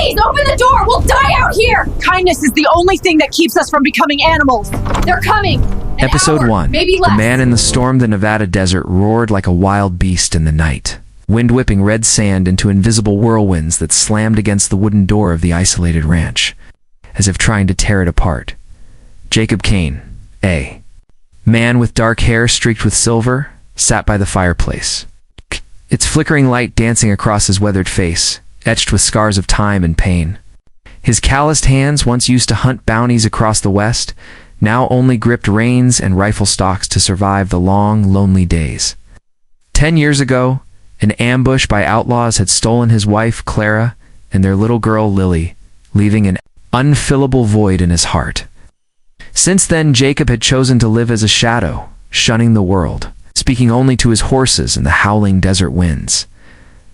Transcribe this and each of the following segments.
Please, open the door! We'll die out here! Kindness is the only thing that keeps us from becoming animals. They're coming! Episode 1. Maybe less. The man in the storm. The Nevada desert roared like a wild beast in the night, wind whipping red sand into invisible whirlwinds that slammed against the wooden door of the isolated ranch, as if trying to tear it apart. Jacob Kane, a man with dark hair streaked with silver, sat by the fireplace, its flickering light dancing across his weathered face, etched with scars of time and pain. His calloused hands, once used to hunt bounties across the west, now only gripped reins and rifle stocks to survive the long, lonely days. 10 years ago, an ambush by outlaws had stolen his wife, Clara, and their little girl, Lily, leaving an unfillable void in his heart. Since then, Jacob had chosen to live as a shadow, shunning the world, speaking only to his horses and the howling desert winds.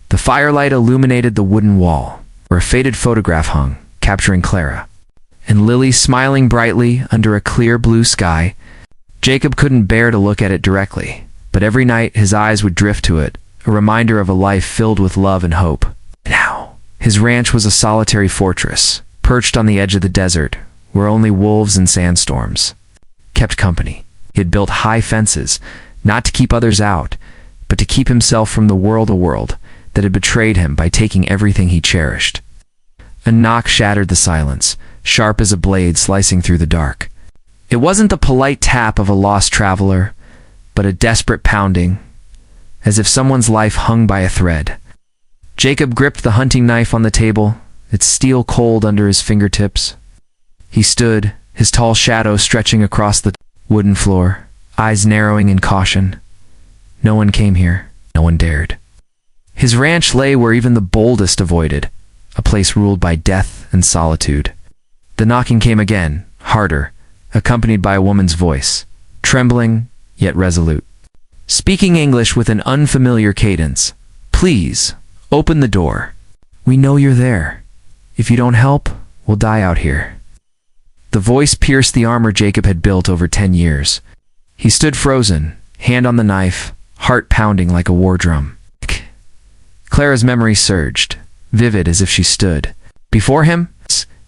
The firelight illuminated the wooden wall, where a faded photograph hung, capturing Clara and Lily smiling brightly under a clear blue sky. Jacob couldn't bear to look at it directly, but every night his eyes would drift to it, a reminder of a life filled with love and hope. Now, his ranch was a solitary fortress, perched on the edge of the desert, where only wolves and sandstorms kept company. He had built high fences, not to keep others out, but to keep himself from the world that had betrayed him by taking everything he cherished. A knock shattered the silence, sharp as a blade slicing through the dark. It wasn't the polite tap of a lost traveler, but a desperate pounding, as if someone's life hung by a thread. Jacob gripped the hunting knife on the table, its steel cold under his fingertips. He stood, his tall shadow stretching across the wooden floor, eyes narrowing in caution. No one came here, no one dared. His ranch lay where even the boldest avoided, a place ruled by death and solitude. The knocking came again, harder, accompanied by a woman's voice, trembling yet resolute, speaking English with an unfamiliar cadence. "Please, open the door. We know you're there. If you don't help, we'll die out here." The voice pierced the armor Jacob had built over 10 years. He stood frozen, hand on the knife, heart pounding like a war drum. Clara's memory surged, vivid as if she stood before him.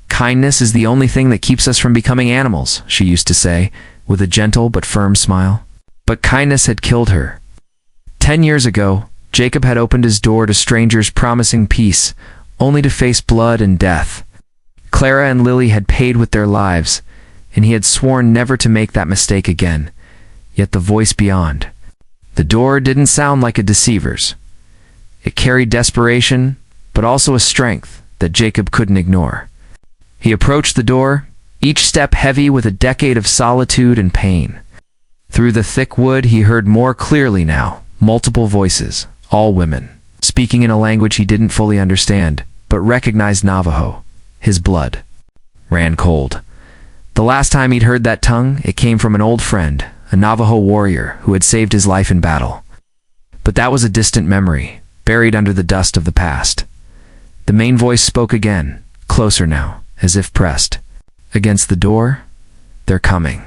"Kindness is the only thing that keeps us from becoming animals," she used to say, with a gentle but firm smile. But kindness had killed her. 10 years ago, Jacob had opened his door to strangers promising peace, only to face blood and death. Clara and Lily had paid with their lives, and he had sworn never to make that mistake again. Yet the voice beyond the door didn't sound like a deceiver's. It carried desperation, but also a strength that Jacob couldn't ignore. He approached the door, each step heavy with a decade of solitude and pain. Through the thick wood he heard more clearly now, multiple voices, all women, speaking in a language he didn't fully understand, but recognized Navajo. His blood ran cold. The last time he'd heard that tongue, it came from an old friend, a Navajo warrior who had saved his life in battle. But that was a distant memory, buried under the dust of the past. The main voice spoke again, closer now, as if pressed against the door. "They're coming.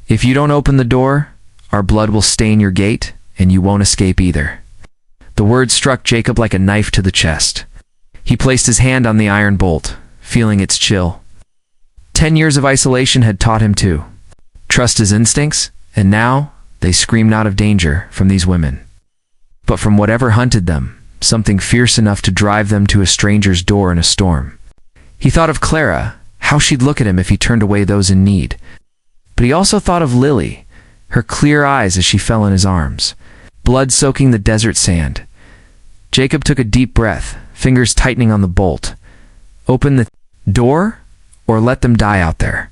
If you don't open the door, our blood will stain your gate, and you won't escape either." The words struck Jacob like a knife to the chest. He placed his hand on the iron bolt, feeling its chill. 10 years of isolation had taught him to trust his instincts, and now they screamed out of danger from these women. But from whatever hunted them, something fierce enough to drive them to a stranger's door in a storm. He thought of Clara, how she'd look at him if he turned away those in need. But he also thought of Lily, her clear eyes as she fell in his arms, blood soaking the desert sand. Jacob took a deep breath, fingers tightening on the bolt. Open the door, or let them die out there.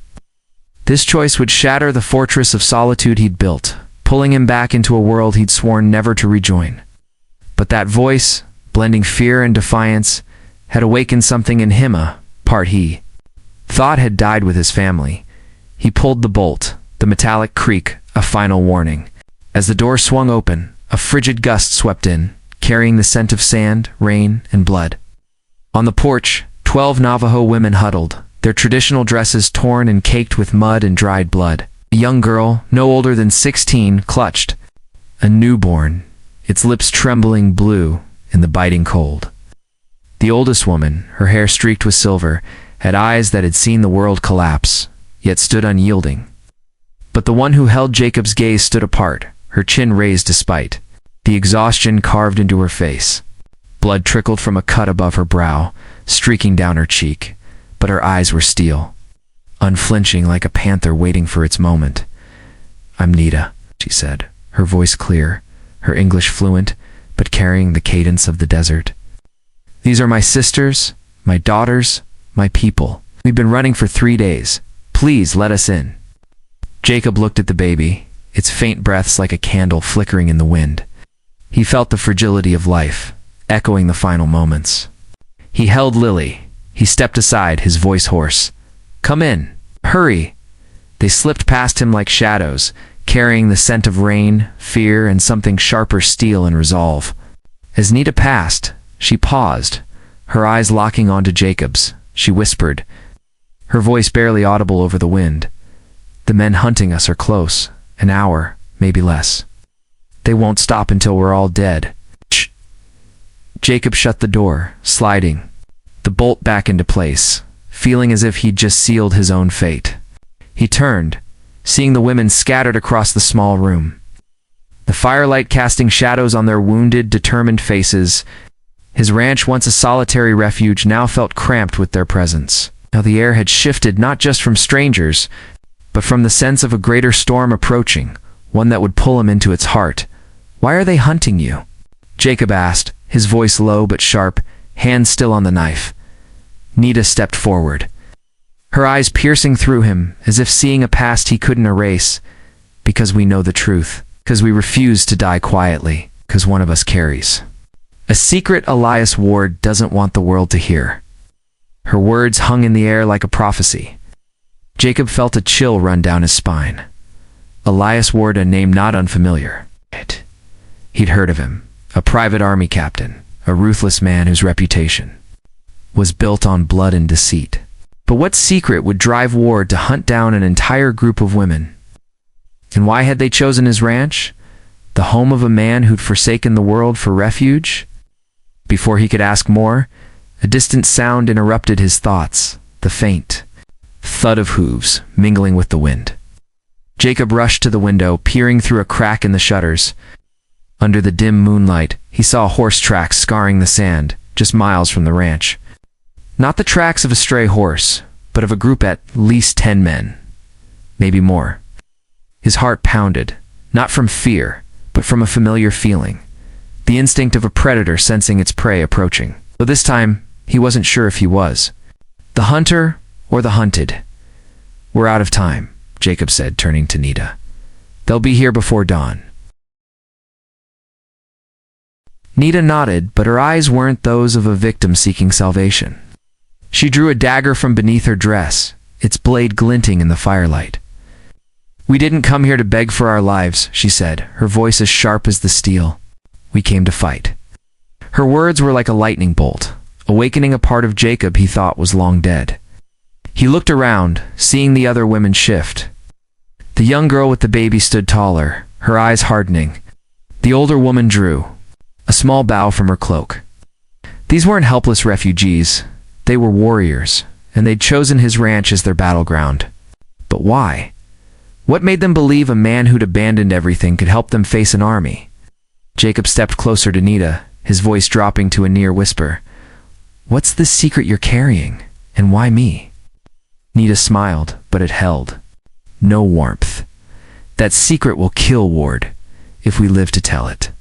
This choice would shatter the fortress of solitude he'd built, pulling him back into a world he'd sworn never to rejoin. But that voice, blending fear and defiance, had awakened something in him, a part he thought had died with his family. He pulled the bolt, the metallic creak, a final warning. As the door swung open, a frigid gust swept in, carrying the scent of sand, rain, and blood. On the porch, 12 Navajo women huddled, their traditional dresses torn and caked with mud and dried blood. A young girl, no older than 16, clutched a newborn, its lips trembling blue in the biting cold. The oldest woman, her hair streaked with silver, had eyes that had seen the world collapse, yet stood unyielding. But the one who held Jacob's gaze stood apart, her chin raised despite, the exhaustion carved into her face. Blood trickled from a cut above her brow, streaking down her cheek, but her eyes were steel, unflinching like a panther waiting for its moment. "I'm Nita," she said, her voice clear, her English fluent, but carrying the cadence of the desert. "These are my sisters, my daughters, my people. We've been running for 3 days. Please let us in." Jacob looked at the baby, its faint breaths like a candle flickering in the wind. He felt the fragility of life, echoing the final moments. He held Lily. He stepped aside, his voice hoarse. "Come in. Hurry." They slipped past him like shadows, carrying the scent of rain, fear, and something sharper steel and resolve. As Nita passed, she paused, her eyes locking onto Jacob's. She whispered, her voice barely audible over the wind. "The men hunting us are close. An hour, maybe less. They won't stop until we're all dead." Shh. Jacob shut the door, sliding the bolt back into place, feeling as if he'd just sealed his own fate. He turned, seeing the women scattered across the small room, the firelight casting shadows on their wounded, determined faces. His ranch, once a solitary refuge, now felt cramped with their presence. Now the air had shifted not just from strangers, but from the sense of a greater storm approaching, one that would pull him into its heart. "Why are they hunting you?" Jacob asked, his voice low but sharp, hands still on the knife. Nita stepped forward, her eyes piercing through him, as if seeing a past he couldn't erase. "Because we know the truth. Because we refuse to die quietly. Because one of us carries a secret Elias Ward doesn't want the world to hear." Her words hung in the air like a prophecy. Jacob felt a chill run down his spine. Elias Ward, a name not unfamiliar. He'd heard of him, a private army captain, a ruthless man whose reputation was built on blood and deceit. But what secret would drive Ward to hunt down an entire group of women? And why had they chosen his ranch? The home of a man who'd forsaken the world for refuge? Before he could ask more, a distant sound interrupted his thoughts, the faint thud of hooves mingling with the wind. Jacob rushed to the window, peering through a crack in the shutters. Under the dim moonlight, he saw horse tracks scarring the sand, just miles from the ranch. Not the tracks of a stray horse, but of a group at least 10 men, maybe more. His heart pounded, not from fear, but from a familiar feeling, the instinct of a predator sensing its prey approaching. Though this time, he wasn't sure if he was the hunter or the hunted. "We're out of time," Jacob said, turning to Nita. "They'll be here before dawn." Nita nodded, but her eyes weren't those of a victim seeking salvation. She drew a dagger from beneath her dress, its blade glinting in the firelight. "We didn't come here to beg for our lives," she said, her voice as sharp as the steel. "We came to fight." Her words were like a lightning bolt, awakening a part of Jacob he thought was long dead. He looked around, seeing the other women shift. The young girl with the baby stood taller, her eyes hardening. The older woman drew a small bow from her cloak. These weren't helpless refugees. They were warriors, and they'd chosen his ranch as their battleground. But why? What made them believe a man who'd abandoned everything could help them face an army? Jacob stepped closer to Nita, his voice dropping to a near whisper. "What's the secret you're carrying, and why me?" Nita smiled, but it held no warmth. "That secret will kill Ward, if we live to tell it."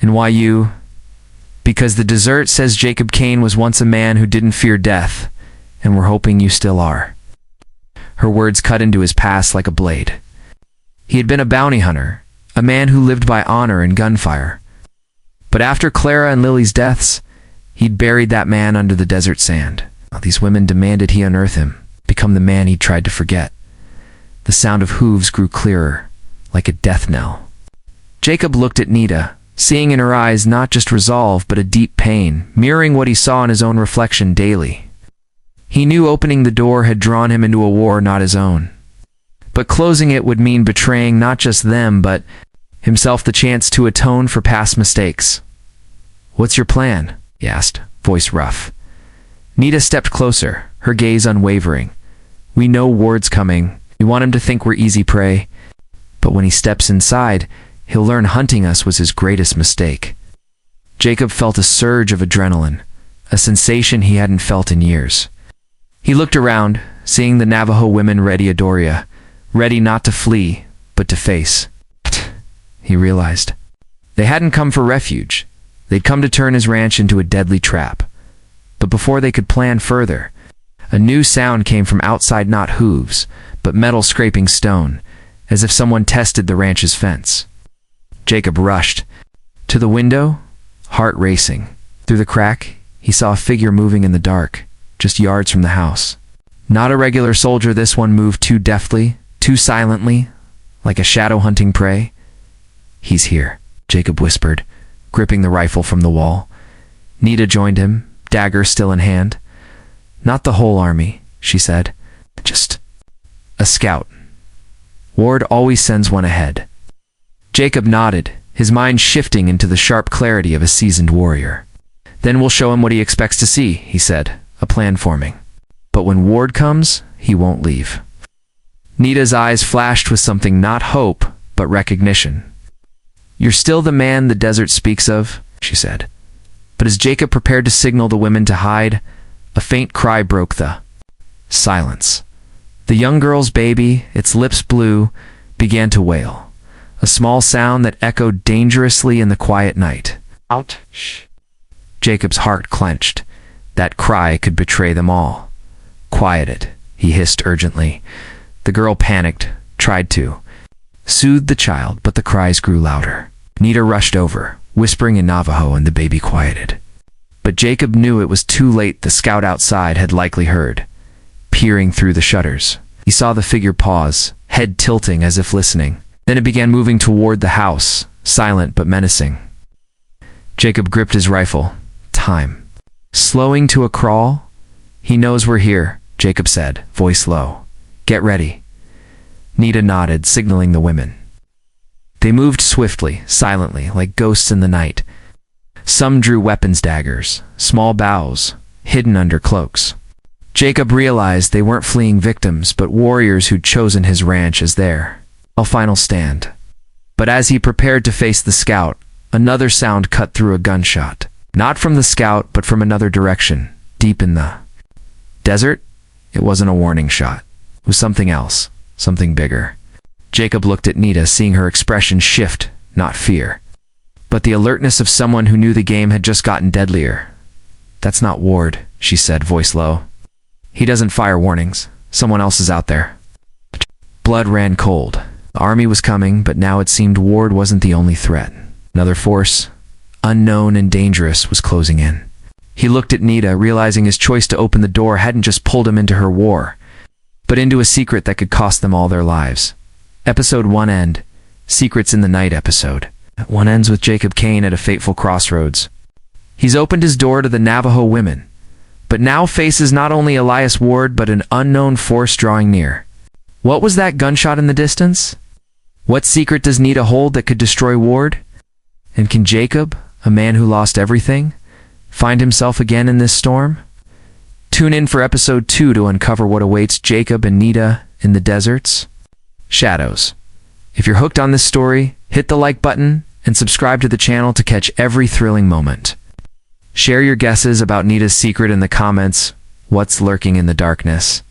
"And why you?" "Because the desert says Jacob Kane was once a man who didn't fear death, and we're hoping you still are." Her words cut into his past like a blade. He had been a bounty hunter, a man who lived by honor and gunfire. But after Clara and Lily's deaths, he'd buried that man under the desert sand. These women demanded he unearth him, become the man he'd tried to forget. The sound of hooves grew clearer, like a death knell. Jacob looked at Nita, seeing in her eyes not just resolve but a deep pain, mirroring what he saw in his own reflection daily. He knew opening the door had drawn him into a war not his own. But closing it would mean betraying not just them but himself, the chance to atone for past mistakes. "What's your plan?" he asked, voice rough. Nita stepped closer, her gaze unwavering. "We know Ward's coming. We want him to think we're easy prey. But when he steps inside, he'll learn hunting us was his greatest mistake." Jacob felt a surge of adrenaline, a sensation he hadn't felt in years. He looked around, seeing the Navajo women ready Adoria, ready not to flee, but to face. He realized. They hadn't come for refuge. They'd come to turn his ranch into a deadly trap. But before they could plan further, a new sound came from outside, not hooves, but metal scraping stone, as if someone tested the ranch's fence. Jacob rushed to the window, heart racing. Through the crack, he saw a figure moving in the dark, just yards from the house. Not a regular soldier, this one moved too deftly, too silently, like a shadow hunting prey. "He's here," Jacob whispered, gripping the rifle from the wall. Nita joined him, dagger still in hand. "Not the whole army," she said. "Just a scout. Ward always sends one ahead." Jacob nodded, his mind shifting into the sharp clarity of a seasoned warrior. "Then we'll show him what he expects to see," he said, a plan forming. "But when Ward comes, he won't leave." Nita's eyes flashed with something not hope, but recognition. "You're still the man the desert speaks of," she said. But as Jacob prepared to signal the women to hide, a faint cry broke the silence. The young girl's baby, its lips blue, began to wail, a small sound that echoed dangerously in the quiet night. "Out!" Shh. Jacob's heart clenched. That cry could betray them all. "Quiet it," he hissed urgently. The girl panicked, tried to soothe the child, but the cries grew louder. Nita rushed over, whispering in Navajo, and the baby quieted. But Jacob knew it was too late. The scout outside had likely heard. Peering through the shutters, he saw the figure pause, head tilting as if listening. Then it began moving toward the house, silent but menacing. Jacob gripped his rifle. Time. Slowing to a crawl? "He knows we're here," Jacob said, voice low. "Get ready." Nita nodded, signaling the women. They moved swiftly, silently, like ghosts in the night. Some drew weapons, daggers, small bows, hidden under cloaks. Jacob realized they weren't fleeing victims, but warriors who'd chosen his ranch as their final stand. But as he prepared to face the scout, another sound cut through a gunshot. Not from the scout, but from another direction, deep in the desert. It wasn't a warning shot. It was something else, something bigger. Jacob looked at Nita, seeing her expression shift, not fear, but the alertness of someone who knew the game had just gotten deadlier. "That's not Ward," she said, voice low. "He doesn't fire warnings. Someone else is out there." Blood ran cold. The army was coming, but now it seemed Ward wasn't the only threat. Another force, unknown and dangerous, was closing in. He looked at Nita, realizing his choice to open the door hadn't just pulled him into her war, but into a secret that could cost them all their lives. Episode 1 end. Secrets in the Night episode. 1 ends with Jacob Kane at a fateful crossroads. He's opened his door to the Navajo women, but now faces not only Elias Ward, but an unknown force drawing near. What was that gunshot in the distance? What secret does Nita hold that could destroy Ward? And can Jacob, a man who lost everything, find himself again in this storm? Tune in for episode 2 to uncover what awaits Jacob and Nita in the deserts. Shadows. If you're hooked on this story, hit the like button and subscribe to the channel to catch every thrilling moment. Share your guesses about Nita's secret in the comments. What's lurking in the darkness?